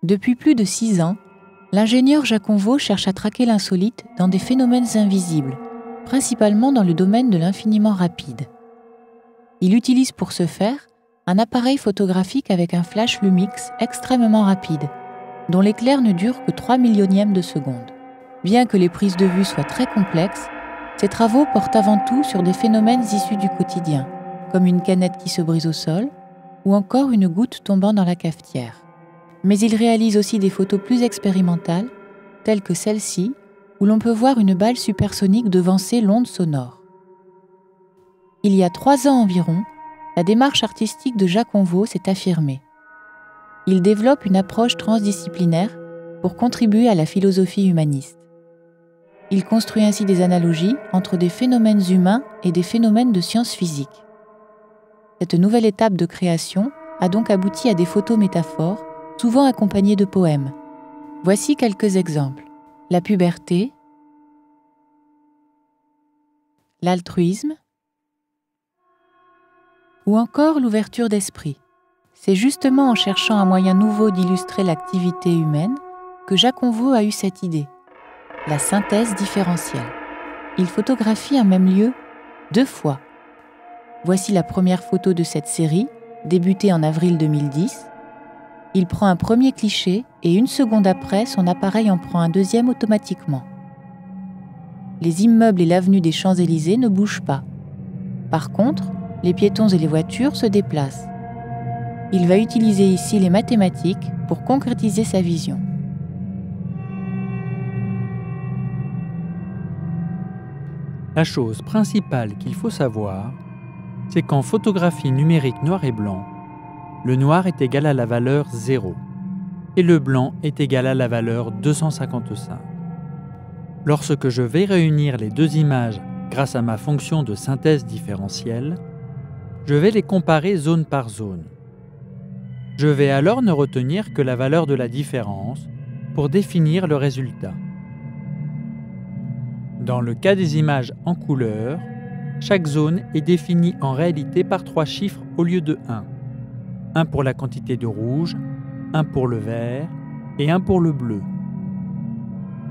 Depuis plus de 6 ans, l'ingénieur Jacques Onveau cherche à traquer l'insolite dans des phénomènes invisibles, principalement dans le domaine de l'infiniment rapide. Il utilise pour ce faire un appareil photographique avec un flash Lumix extrêmement rapide, dont l'éclair ne dure que 3 millionièmes de seconde. Bien que les prises de vue soient très complexes, ses travaux portent avant tout sur des phénomènes issus du quotidien, comme une canette qui se brise au sol ou encore une goutte tombant dans la cafetière. Mais il réalise aussi des photos plus expérimentales, telles que celle-ci, où l'on peut voir une balle supersonique devancer l'onde sonore. Il y a 3 ans environ, la démarche artistique de Jacques Onveau s'est affirmée. Il développe une approche transdisciplinaire pour contribuer à la philosophie humaniste. Il construit ainsi des analogies entre des phénomènes humains et des phénomènes de sciences physiques. Cette nouvelle étape de création a donc abouti à des photométaphores, souvent accompagnées de poèmes. Voici quelques exemples. La puberté, l'altruisme, ou encore l'ouverture d'esprit. C'est justement en cherchant un moyen nouveau d'illustrer l'activité humaine que Jacques Onveau a eu cette idée, la synthèse différentielle. Il photographie un même lieu 2 fois. Voici la première photo de cette série, débutée en avril 2010. Il prend un premier cliché et 1 seconde après, son appareil en prend un deuxième automatiquement. Les immeubles et l'avenue des Champs-Élysées ne bougent pas. Par contre, les piétons et les voitures se déplacent. Il va utiliser ici les mathématiques pour concrétiser sa vision. La chose principale qu'il faut savoir, c'est qu'en photographie numérique noir et blanc, le noir est égal à la valeur 0 et le blanc est égal à la valeur 255. Lorsque je vais réunir les 2 images grâce à ma fonction de synthèse différentielle, je vais les comparer zone par zone. Je vais alors ne retenir que la valeur de la différence pour définir le résultat. Dans le cas des images en couleur, chaque zone est définie en réalité par 3 chiffres au lieu de 1. 1 pour la quantité de rouge, 1 pour le vert et 1 pour le bleu.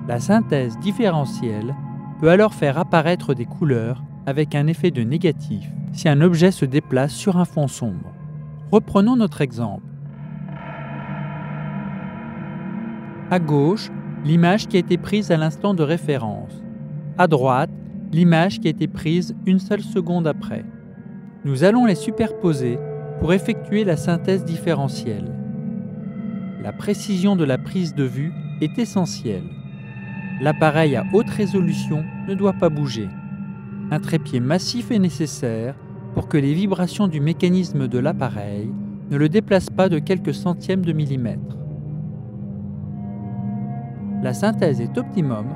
La synthèse différentielle peut alors faire apparaître des couleurs avec un effet de négatif si un objet se déplace sur un fond sombre. Reprenons notre exemple. À gauche, l'image qui a été prise à l'instant de référence. À droite, l'image qui a été prise 1 seule seconde après. Nous allons les superposer pour effectuer la synthèse différentielle. La précision de la prise de vue est essentielle. L'appareil à haute résolution ne doit pas bouger. Un trépied massif est nécessaire pour que les vibrations du mécanisme de l'appareil ne le déplacent pas de quelques centièmes de millimètre. La synthèse est optimum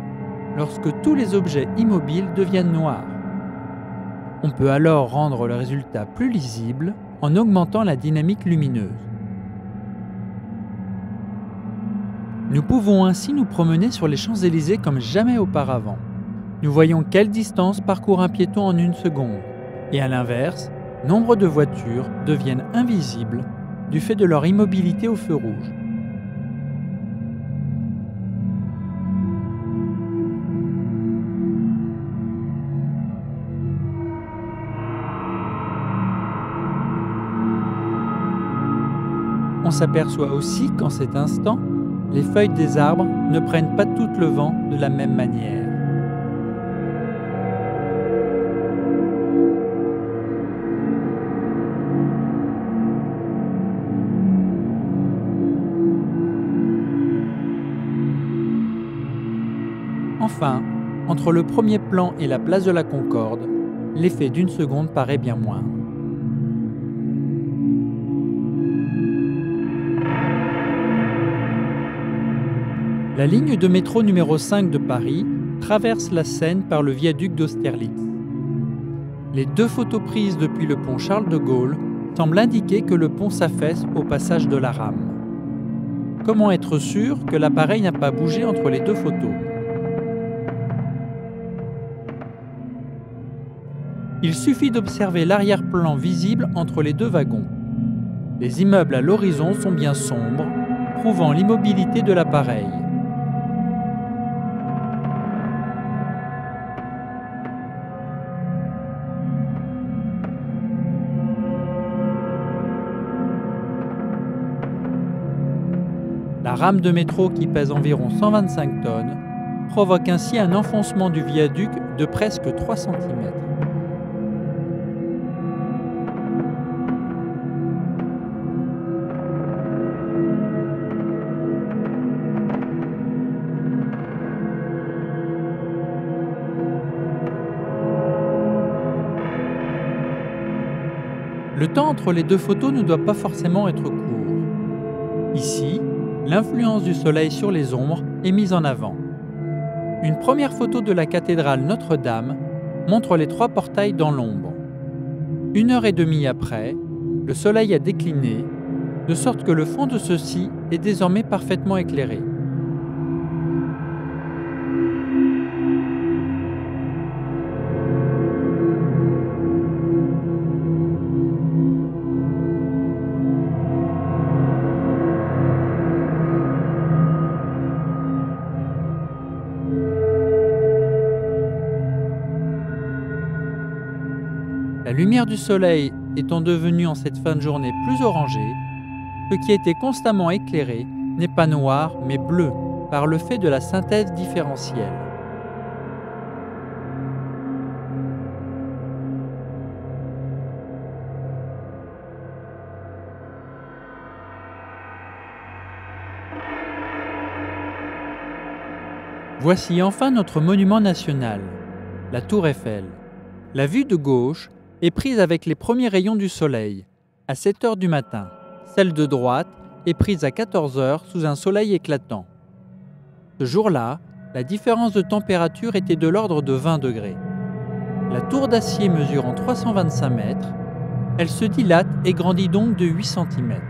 lorsque tous les objets immobiles deviennent noirs. On peut alors rendre le résultat plus lisible en augmentant la dynamique lumineuse. Nous pouvons ainsi nous promener sur les Champs-Élysées comme jamais auparavant. Nous voyons quelle distance parcourt un piéton en 1 seconde. Et à l'inverse, nombre de voitures deviennent invisibles du fait de leur immobilité au feu rouge. On s'aperçoit aussi qu'en cet instant, les feuilles des arbres ne prennent pas toutes le vent de la même manière. Enfin, entre le premier plan et la place de la Concorde, l'effet d'1 seconde paraît bien moindre. La ligne de métro numéro 5 de Paris traverse la Seine par le viaduc d'Austerlitz. Les 2 photos prises depuis le pont Charles de Gaulle semblent indiquer que le pont s'affaisse au passage de la rame. Comment être sûr que l'appareil n'a pas bougé entre les 2 photos ? Il suffit d'observer l'arrière-plan visible entre les 2 wagons. Les immeubles à l'horizon sont bien sombres, prouvant l'immobilité de l'appareil. La rame de métro, qui pèse environ 125 tonnes, provoque ainsi un enfoncement du viaduc de presque 3 cm. Le temps entre les deux photos ne doit pas forcément être court. Ici, l'influence du soleil sur les ombres est mise en avant. Une première photo de la cathédrale Notre-Dame montre les 3 portails dans l'ombre. 1h30 après, le soleil a décliné, de sorte que le fond de ceux-ci est désormais parfaitement éclairé. La lumière du soleil étant devenue en cette fin de journée plus orangée, ce qui était constamment éclairé n'est pas noir mais bleu par le fait de la synthèse différentielle. Voici enfin notre monument national, la Tour Eiffel. La vue de gauche est prise avec les premiers rayons du soleil, à 7 h du matin. Celle de droite est prise à 14 h sous un soleil éclatant. Ce jour-là, la différence de température était de l'ordre de 20 degrés. La tour d'acier mesurant 325 mètres, elle se dilate et grandit donc de 8 cm.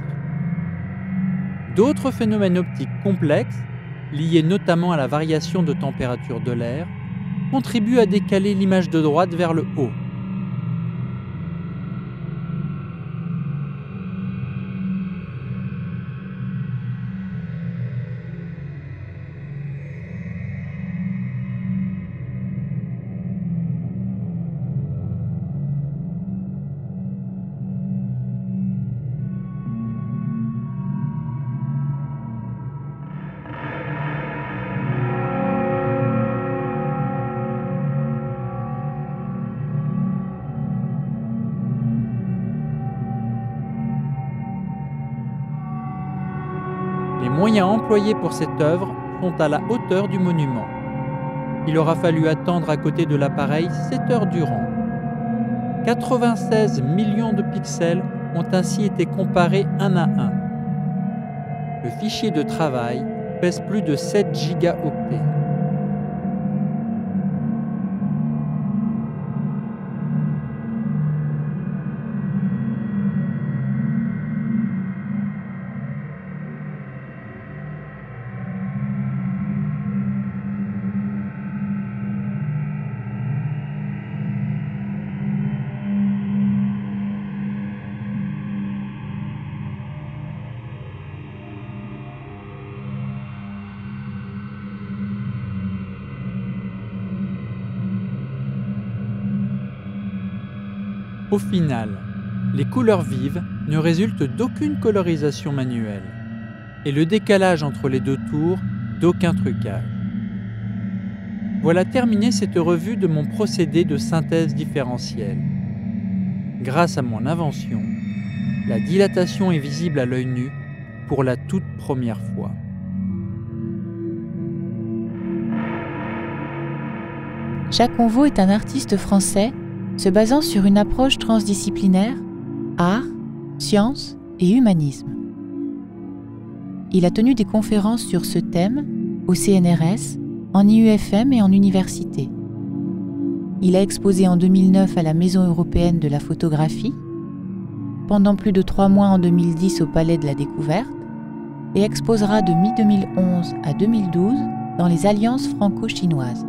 D'autres phénomènes optiques complexes, liés notamment à la variation de température de l'air, contribuent à décaler l'image de droite vers le haut. Les moyens employés pour cette œuvre sont à la hauteur du monument. Il aura fallu attendre à côté de l'appareil 7 heures durant. 96 millions de pixels ont ainsi été comparés un à un. Le fichier de travail pèse plus de 7 gigaoctets. Au final, les couleurs vives ne résultent d'aucune colorisation manuelle et le décalage entre les deux tours d'aucun trucage. Voilà terminée cette revue de mon procédé de synthèse différentielle. Grâce à mon invention, la dilatation est visible à l'œil nu pour la toute première fois. Jacques Conveau est un artiste français se basant sur une approche transdisciplinaire, art, sciences et humanisme. Il a tenu des conférences sur ce thème au CNRS, en IUFM et en université. Il a exposé en 2009 à la Maison européenne de la photographie, pendant plus de 3 mois en 2010 au Palais de la Découverte et exposera de mi-2011 à 2012 dans les Alliances franco-chinoises.